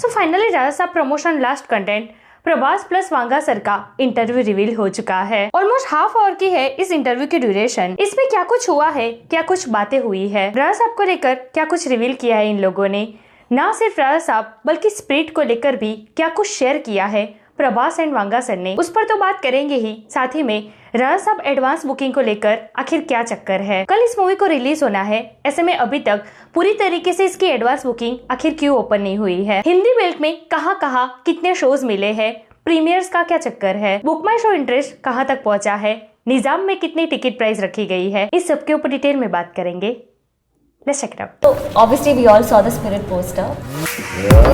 So finally राजा साहब promotion last content Prabhas plus Vanga sir का interview reveal हो चुका है। ऑलमोस्ट हाफ आवर की है इस इंटरव्यू की ड्यूरेशन। इसमें क्या कुछ हुआ है, क्या कुछ बातें हुई है, राजा साहब को लेकर क्या कुछ रिवील किया है इन लोगों ने, ना सिर्फ राजा साहब बल्कि स्प्रिट को लेकर भी क्या कुछ शेयर किया है प्रभास एंड वांगा सर ने, उस पर तो बात करेंगे ही। साथ ही में राजा साहब एडवांस बुकिंग को लेकर आखिर क्या चक्कर है। कल इस मूवी को रिलीज होना है, ऐसे में अभी तक पूरी तरीके से इसकी एडवांस बुकिंग आखिर क्यों ओपन नहीं हुई है। हिंदी बेल्ट में कहां कितने शोज मिले हैं, प्रीमियर्स का क्या चक्कर है, बुक माई शो इंटरेस्ट कहां तक पहुंचा है, निजाम में कितनी टिकट प्राइस रखी गई है, इस सब के ऊपर डिटेल में बात करेंगे। Let's check it out. So obviously we all saw the Spirit poster.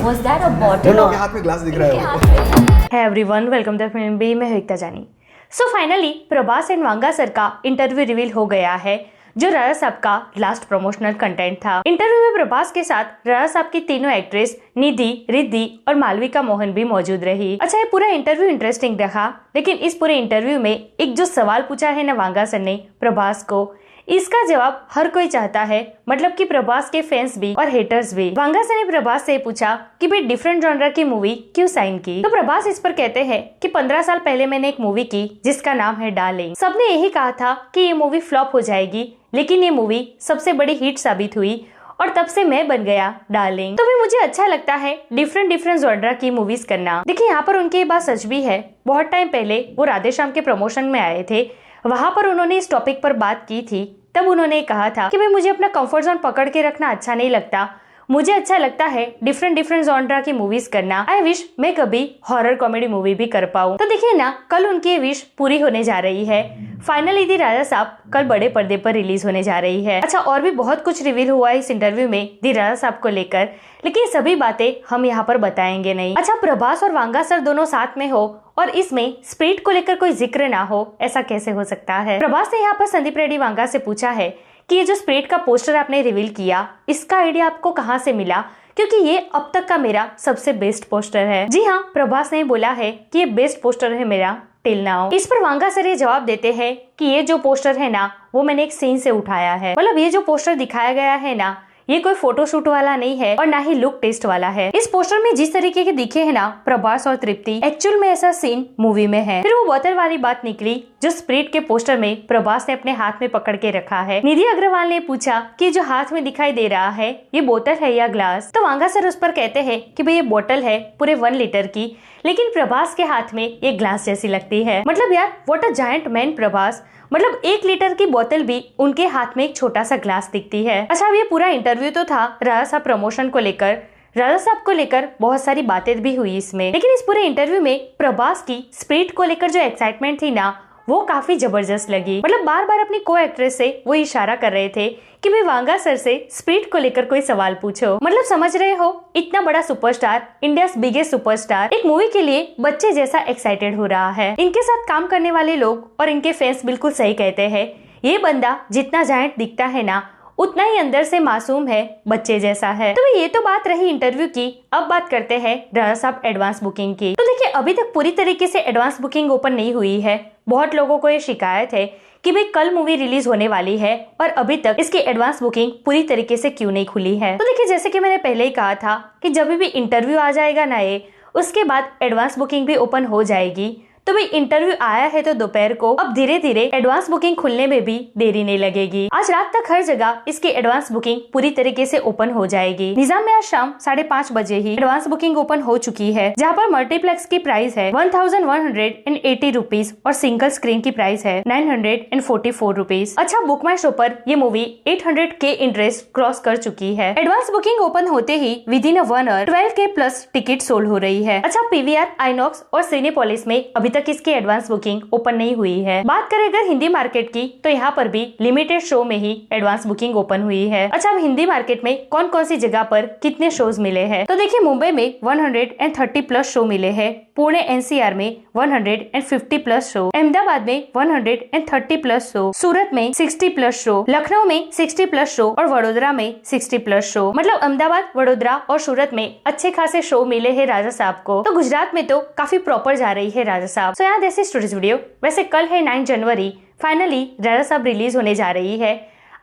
Was that a bottle? दोनों के हाथ में ग्लास दिख रहा है। Hey everyone, welcome to film B, मैं Ekta Jani. So finally Prabhas and Vanga sir का इंटरव्यू रिवील हो गया है, जो राजा साहब का लास्ट प्रमोशनल कंटेंट था। इंटरव्यू में प्रभास के साथ राजा साहब की तीनों एक्ट्रेस निधि, रिद्धि और मालविका मोहन भी मौजूद रही। अच्छा, ये पूरा इंटरव्यू इंटरेस्टिंग रहा, लेकिन इस पूरे इंटरव्यू में एक जो सवाल पूछा है ना वांगा सर ने प्रभास को, इसका जवाब हर कोई चाहता है, मतलब कि प्रभास के फैंस भी और हेटर्स भी। वांगा सर ने प्रभास से पूछा कि भाई डिफरेंट जॉनर की मूवी क्यों साइन की, तो प्रभास इस पर कहते हैं कि 15 साल पहले मैंने एक मूवी की जिसका नाम है डार्लिंग। सबने यही कहा था कि ये मूवी फ्लॉप हो जाएगी, लेकिन ये मूवी सबसे बड़ी हिट साबित हुई और तब से मैं बन गया डार्लिंग। तो भी मुझे अच्छा लगता है डिफरेंट जॉनर की मूवीज करना। देखिए, यहाँ पर उनकी ये बात सच भी है। बहुत टाइम पहले वो राधेश्याम के प्रमोशन में आए थे, वहाँ पर उन्होंने इस टॉपिक पर बात की थी। तब उन्होंने कहा था कि भाई मुझे अपना कंफर्ट जोन पकड़ के रखना अच्छा नहीं लगता, मुझे अच्छा लगता है डिफरेंट जॉनर की मूवीज करना। आई विश मैं कभी हॉरर कॉमेडी मूवी भी कर पाऊँ। तो देखिए ना, कल उनकी ये विश पूरी होने जा रही है। फाइनली दी राजा साहब कल बड़े पर्दे पर रिलीज होने जा रही है। अच्छा, और भी बहुत कुछ रिवील हुआ है इस इंटरव्यू में दी राजा साहब को लेकर, लेकिन सभी बातें हम यहाँ पर बताएंगे नहीं। अच्छा, प्रभास और वांगा सर दोनों साथ में हो और इसमें स्प्रिट को लेकर कोई जिक्र ना हो, ऐसा कैसे हो सकता है। प्रभास ने यहाँ पर संदीप रेड्डी वांगा से पूछा है कि ये जो स्प्रिट का पोस्टर आपने रिवील किया, इसका आइडिया आपको कहाँ से मिला, क्योंकि ये अब तक का मेरा सबसे बेस्ट पोस्टर है। जी हाँ, प्रभास ने बोला है कि ये बेस्ट पोस्टर है मेरा टिल नाउ। इस पर वांगा सर ये जवाब देते हैं कि ये जो पोस्टर है ना, वो मैंने एक सीन से उठाया है। मतलब ये जो पोस्टर दिखाया गया है ना, ये कोई फोटोशूट वाला नहीं है और ना ही लुक टेस्ट वाला है। इस पोस्टर में जिस तरीके के दिखे है ना प्रभास और तृप्ति, एक्चुअल में ऐसा सीन मूवी में है। फिर वो बोतल वाली बात निकली जो स्प्रिट के पोस्टर में प्रभास ने अपने हाथ में पकड़ के रखा है। निधि अग्रवाल ने पूछा कि जो हाथ में दिखाई दे रहा है ये बोतल है या ग्लास, तो वांगा सर उस पर कहते हैं कि भाई ये बोतल है पूरे 1 लीटर की, लेकिन प्रभास के हाथ में ये ग्लास जैसी लगती है। मतलब यार, what a giant man Prabhas. मतलब 1 लीटर की बोतल भी उनके हाथ में एक छोटा सा ग्लास दिखती है। अच्छा, अब ये पूरा इंटरव्यू तो था राजा साहब प्रमोशन को लेकर, राजा साहब को लेकर बहुत सारी बातें भी हुई इसमें, लेकिन इस पूरे इंटरव्यू में प्रभास की स्प्रिट को लेकर जो एक्साइटमेंट थी ना, वो काफी जबरदस्त लगी। मतलब बार बार अपनी को एक्ट्रेस से वो इशारा कर रहे थे कि भाई वांगा सर से स्प्रिट को लेकर कोई सवाल पूछो। मतलब समझ रहे हो, इतना बड़ा सुपरस्टार, इंडिया बिगेस्ट सुपरस्टार, एक मूवी के लिए बच्चे जैसा एक्साइटेड हो रहा है। इनके साथ काम करने वाले लोग और इनके फैंस बिल्कुल सही कहते हैं, ये बंदा जितना जायंट दिखता है ना, उतना ही अंदर से मासूम है, बच्चे जैसा है। तो ये तो बात रही इंटरव्यू की। अब बात करते हैं राजा साहब एडवांस बुकिंग की। तो देखिए, अभी तक पूरी तरीके से एडवांस बुकिंग ओपन नहीं हुई है। बहुत लोगों को ये शिकायत है कि भाई कल मूवी रिलीज होने वाली है और अभी तक इसकी एडवांस बुकिंग पूरी तरीके से क्यों नहीं खुली है। तो देखिए, जैसे कि मैंने पहले ही कहा था कि जब भी इंटरव्यू आ जाएगा ना ये, उसके बाद एडवांस बुकिंग भी ओपन हो जाएगी। तो भाई इंटरव्यू आया है तो दोपहर को, अब धीरे धीरे एडवांस बुकिंग खुलने में भी देरी नहीं लगेगी। आज रात तक हर जगह इसकी एडवांस बुकिंग पूरी तरीके से ओपन हो जाएगी। निजाम में आज शाम 5:30 बजे ही एडवांस बुकिंग ओपन हो चुकी है, जहाँ पर मल्टीप्लेक्स की प्राइस है 1180 रुपीज और सिंगल स्क्रीन की प्राइस है 944 रुपीज। अच्छा, बुक माई शो पर ये मूवी 800K इंटरेस्ट क्रॉस कर चुकी है। एडवांस बुकिंग ओपन होते ही within 1 hour 12K plus ticket sold हो रही है। अच्छा, पीवीआर, आइनॉक्स और सिनेपोलिस में अभी तक इसकी एडवांस बुकिंग ओपन नहीं हुई है। बात करें अगर हिंदी मार्केट की, तो यहाँ पर भी लिमिटेड शो में ही एडवांस बुकिंग ओपन हुई है। अच्छा, अब हिंदी मार्केट में कौन कौन सी जगह पर कितने शोज मिले हैं, तो देखिए मुंबई में 130 प्लस शो मिले हैं, पुणे एनसीआर में 150 प्लस शो, अहमदाबाद में 130 प्लस शो, सूरत में 60 प्लस शो, लखनऊ में 60 प्लस शो और वडोदरा में 60 प्लस शो। मतलब अहमदाबाद, वडोदरा और सूरत में अच्छे खासे शो मिले हैं राजा साहब को। तो गुजरात में तो काफी प्रॉपर जा रही है राजा साहब। तो यहाँ दिस इज टुडेस वीडियो। वैसे कल है 9 जनवरी, फाइनली राजा साहब रिलीज होने जा रही है।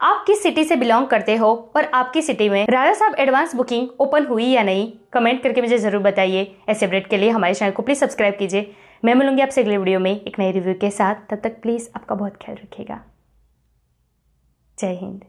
आप किस सिटी से बिलोंग करते हो और आपकी सिटी में राजा साहब एडवांस बुकिंग ओपन हुई या नहीं, कमेंट करके मुझे जरूर बताइए। ऐसे अपडेट के लिए हमारे चैनल को प्लीज सब्सक्राइब कीजिए। मैं मिलूंगी आपसे अगले वीडियो में एक नई रिव्यू के साथ। तब तक प्लीज आपका बहुत ख्याल रखिएगा। जय हिंद।